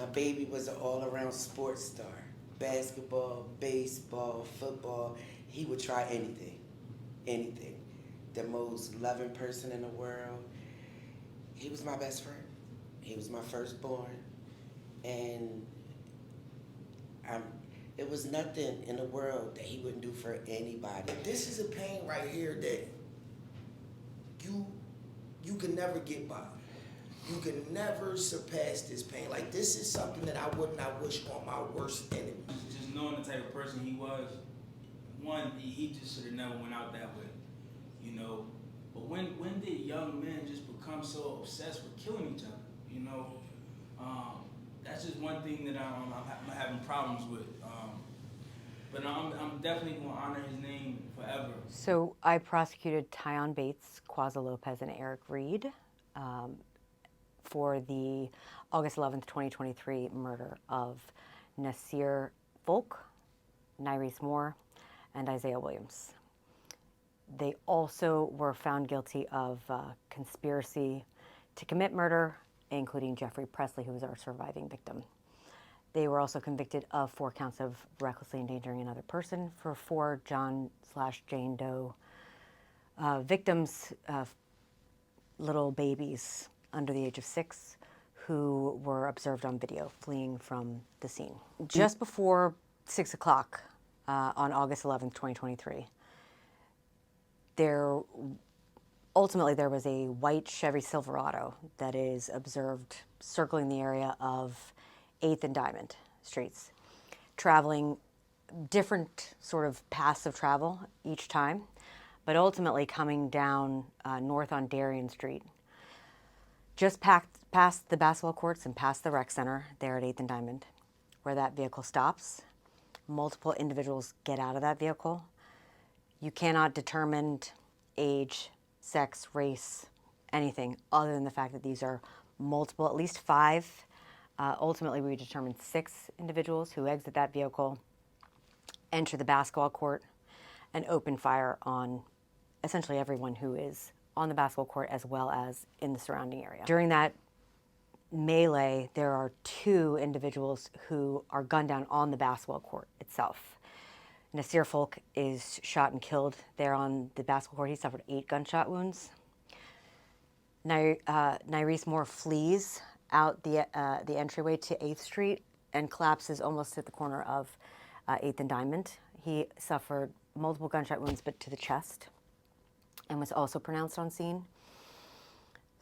My baby was an all-around sports star. Basketball, baseball, football. He would try anything, anything. The most loving person in the world. He was my best friend. He was my firstborn. And it was nothing in the world that he wouldn't do for anybody. This is a pain right here that you can never get by. You can never surpass this pain. Like, this is something that I would not wish on my worst enemy. Just knowing the type of person he was, one, he just should have never went out that way, you know. But when did young men just become so obsessed with killing each other, you know? That's just one thing that I'm having problems with. But I'm definitely going to honor his name forever. So I prosecuted Tyyon Bates, Quasi Lopez, and Eric Reed for the August 11th, 2023 murder of Nasir Folk, Nyreese Moore, and Isaiah Williams. They also were found guilty of conspiracy to commit murder, including Jeffrey Presley, who was our surviving victim. They were also convicted of 4 counts of recklessly endangering another person for 4 John/Jane Doe victims, little babies under the age of 6, who were observed on video fleeing from the scene. Just before 6 o'clock on August 11th, 2023, ultimately there was a white Chevy Silverado that is observed circling the area of 8th and Diamond Streets, traveling different sort of paths of travel each time, but ultimately coming down north on Darien Street, just past the basketball courts and past the rec center there at 8th and Diamond, where that vehicle stops. Multiple individuals get out of that vehicle. You cannot determine age, sex, race, anything other than the fact that these are multiple, at least 5. Ultimately, we determined 6 individuals who exit that vehicle, enter the basketball court, and open fire on essentially everyone who is on the basketball court as well as in the surrounding area. During that melee, there are 2 individuals who are gunned down on the basketball court itself. Nasir Folk is shot and killed there on the basketball court. He suffered 8 gunshot wounds. Nyreese Moore flees out the entryway to 8th Street and collapses almost at the corner of 8th and Diamond. He suffered multiple gunshot wounds, but to the chest, and was also pronounced on scene.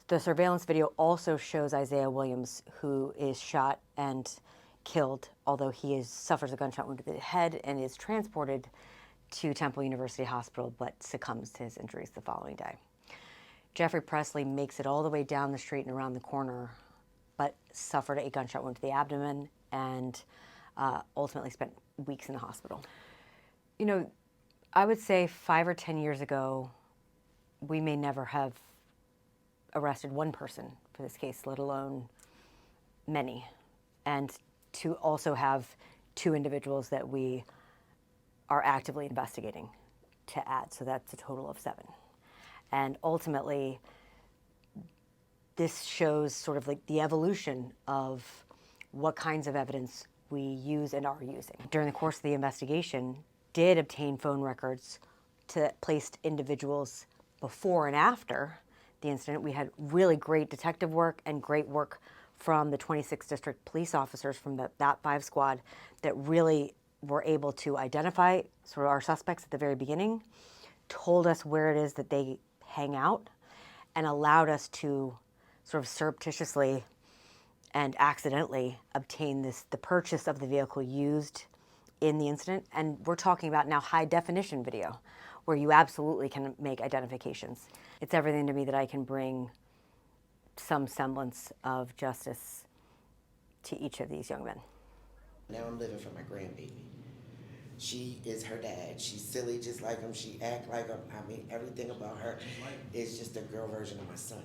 The surveillance video also shows Isaiah Williams, who is shot and killed, although he suffers a gunshot wound to the head and is transported to Temple University Hospital, but succumbs to his injuries the following day. Jeffrey Presley makes it all the way down the street and around the corner, but suffered a gunshot wound to the abdomen and ultimately spent weeks in the hospital. You know, I would say 5 or 10 years ago, we may never have arrested one person for this case, let alone many. And to also have 2 individuals that we are actively investigating to add, so that's a total of 7. And ultimately, this shows sort of like the evolution of what kinds of evidence we use and are using. During the course of the investigation, did obtain phone records to placed individuals before and after the incident. We had really great detective work and great work from the 26th District police officers from that 5 squad that really were able to identify sort of our suspects at the very beginning, told us where it is that they hang out, and allowed us to sort of surreptitiously and accidentally obtain the purchase of the vehicle used in the incident. And we're talking about now high definition video, where you absolutely can make identifications. It's everything to me that I can bring some semblance of justice to each of these young men. Now I'm living for my grandbaby. She is her dad. She's silly just like him. She act like him. I mean, everything about her is just a girl version of my son.